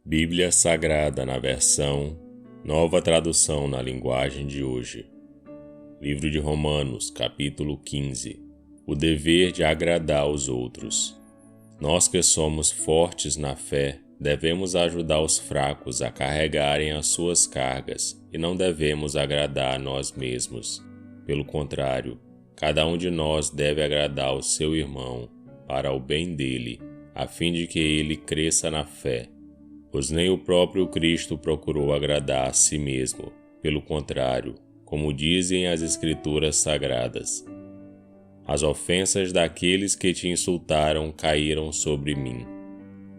Bíblia Sagrada na versão Nova Tradução na Linguagem de Hoje. Livro de Romanos, capítulo 15. O dever de agradar os outros. Nós que somos fortes na fé, devemos ajudar os fracos a carregarem as suas cargas e não devemos agradar a nós mesmos. Pelo contrário, cada um de nós deve agradar o seu irmão para o bem dele, a fim de que ele cresça na fé. Pois nem o próprio Cristo procurou agradar a si mesmo, pelo contrário, como dizem as Escrituras Sagradas: as ofensas daqueles que te insultaram caíram sobre mim.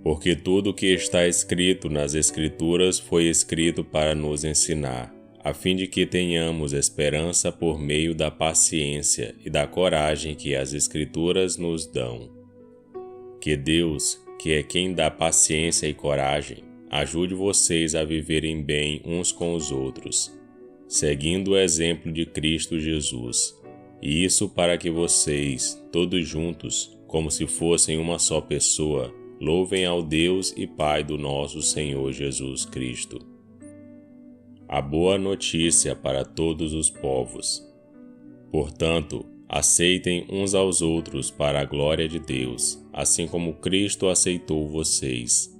Porque tudo o que está escrito nas Escrituras foi escrito para nos ensinar, a fim de que tenhamos esperança por meio da paciência e da coragem que as Escrituras nos dão. Que Deus, que é quem dá paciência e coragem, ajude vocês a viverem bem uns com os outros, seguindo o exemplo de Cristo Jesus, e isso para que vocês, todos juntos, como se fossem uma só pessoa, louvem ao Deus e Pai do nosso Senhor Jesus Cristo. A boa notícia para todos os povos. Portanto, aceitem uns aos outros para a glória de Deus, assim como Cristo aceitou vocês.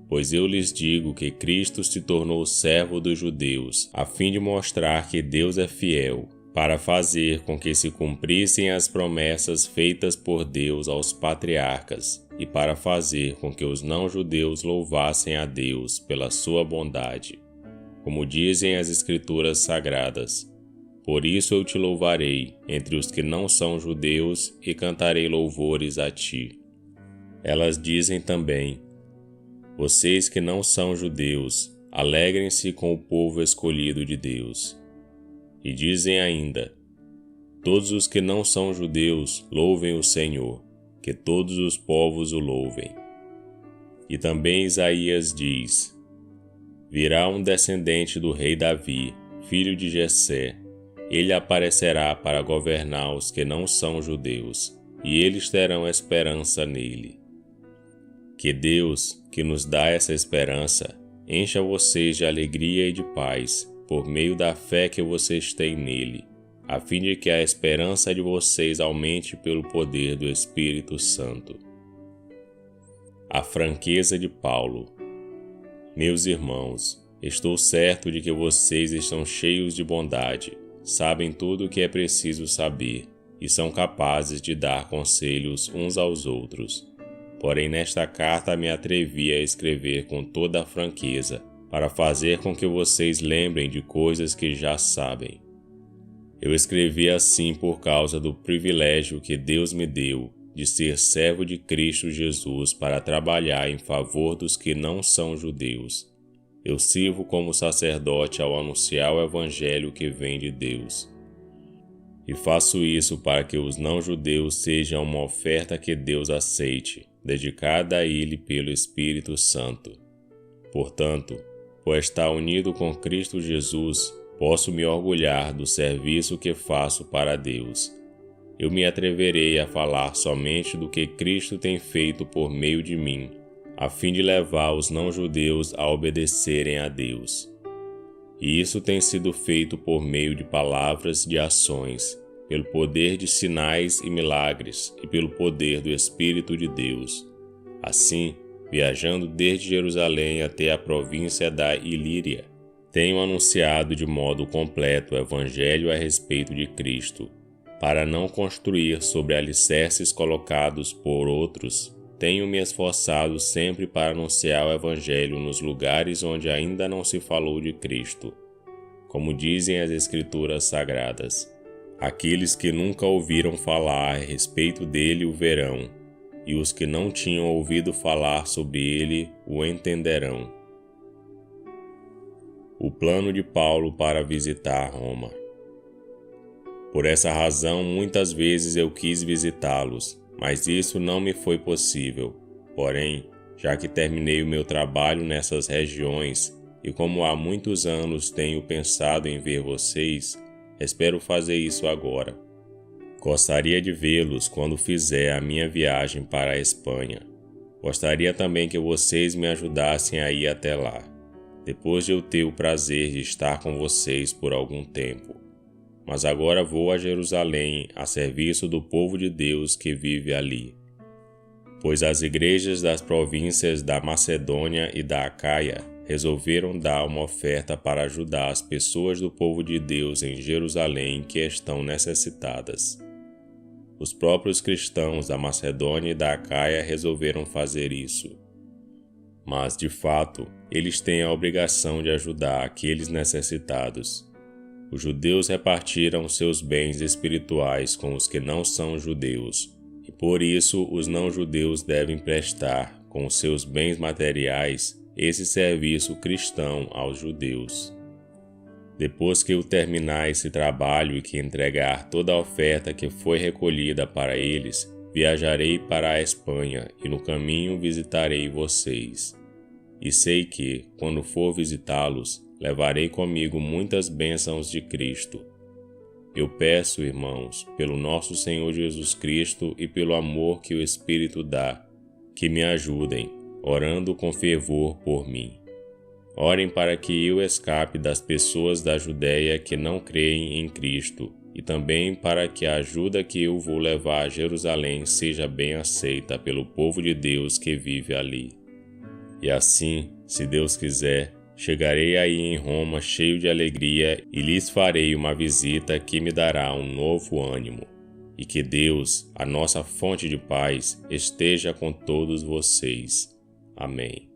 Pois eu lhes digo que Cristo se tornou servo dos judeus, a fim de mostrar que Deus é fiel, para fazer com que se cumprissem as promessas feitas por Deus aos patriarcas, e para fazer com que os não-judeus louvassem a Deus pela sua bondade. Como dizem as Escrituras Sagradas: por isso eu te louvarei entre os que não são judeus e cantarei louvores a ti. Elas dizem também: vocês que não são judeus, alegrem-se com o povo escolhido de Deus. E dizem ainda: todos os que não são judeus, louvem o Senhor, que todos os povos o louvem. E também Isaías diz: virá um descendente do rei Davi, filho de Jessé. Ele aparecerá para governar os que não são judeus, e eles terão esperança nele. Que Deus, que nos dá essa esperança, encha vocês de alegria e de paz, por meio da fé que vocês têm nele, a fim de que a esperança de vocês aumente pelo poder do Espírito Santo. A franqueza de Paulo. Meus irmãos, estou certo de que vocês estão cheios de bondade, sabem tudo o que é preciso saber e são capazes de dar conselhos uns aos outros. Porém, nesta carta me atrevi a escrever com toda a franqueza, para fazer com que vocês lembrem de coisas que já sabem. Eu escrevi assim por causa do privilégio que Deus me deu de ser servo de Cristo Jesus para trabalhar em favor dos que não são judeus. Eu sirvo como sacerdote ao anunciar o Evangelho que vem de Deus. E faço isso para que os não-judeus sejam uma oferta que Deus aceite, dedicada a Ele pelo Espírito Santo. Portanto, por estar unido com Cristo Jesus, posso me orgulhar do serviço que faço para Deus. Eu me atreverei a falar somente do que Cristo tem feito por meio de mim, a fim de levar os não-judeus a obedecerem a Deus. E isso tem sido feito por meio de palavras e de ações, pelo poder de sinais e milagres e pelo poder do Espírito de Deus. Assim, viajando desde Jerusalém até a província da Ilíria, tenho anunciado de modo completo o Evangelho a respeito de Cristo. Para não construir sobre alicerces colocados por outros, tenho me esforçado sempre para anunciar o Evangelho nos lugares onde ainda não se falou de Cristo. Como dizem as Escrituras Sagradas: aqueles que nunca ouviram falar a respeito dele o verão, e os que não tinham ouvido falar sobre ele o entenderão. O plano de Paulo para visitar Roma. Por essa razão, muitas vezes eu quis visitá-los, mas isso não me foi possível. Porém, já que terminei o meu trabalho nessas regiões, e como há muitos anos tenho pensado em ver vocês, espero fazer isso agora. Gostaria de vê-los quando fizer a minha viagem para a Espanha. Gostaria também que vocês me ajudassem a ir até lá, depois de eu ter o prazer de estar com vocês por algum tempo. Mas agora vou a Jerusalém a serviço do povo de Deus que vive ali. Pois as igrejas das províncias da Macedônia e da Acaia resolveram dar uma oferta para ajudar as pessoas do povo de Deus em Jerusalém que estão necessitadas. Os próprios cristãos da Macedônia e da Acaia resolveram fazer isso. Mas, de fato, eles têm a obrigação de ajudar aqueles necessitados. Os judeus repartiram seus bens espirituais com os que não são judeus, e por isso os não-judeus devem prestar, com os seus bens materiais, esse serviço cristão aos judeus. Depois que eu terminar esse trabalho e que entregar toda a oferta que foi recolhida para eles, viajarei para a Espanha e no caminho visitarei vocês. E sei que, quando for visitá-los, levarei comigo muitas bênçãos de Cristo. Eu peço, irmãos, pelo nosso Senhor Jesus Cristo e pelo amor que o Espírito dá, que me ajudem, orando com fervor por mim. Orem para que eu escape das pessoas da Judéia que não creem em Cristo, e também para que a ajuda que eu vou levar a Jerusalém seja bem aceita pelo povo de Deus que vive ali. E assim, se Deus quiser, chegarei aí em Roma cheio de alegria e lhes farei uma visita que me dará um novo ânimo. E que Deus, a nossa fonte de paz, esteja com todos vocês. Amém.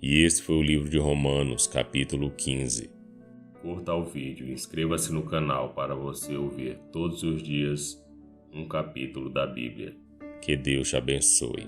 E este foi o livro de Romanos, capítulo 15. Curta o vídeo e inscreva-se no canal para você ouvir todos os dias um capítulo da Bíblia. Que Deus te abençoe.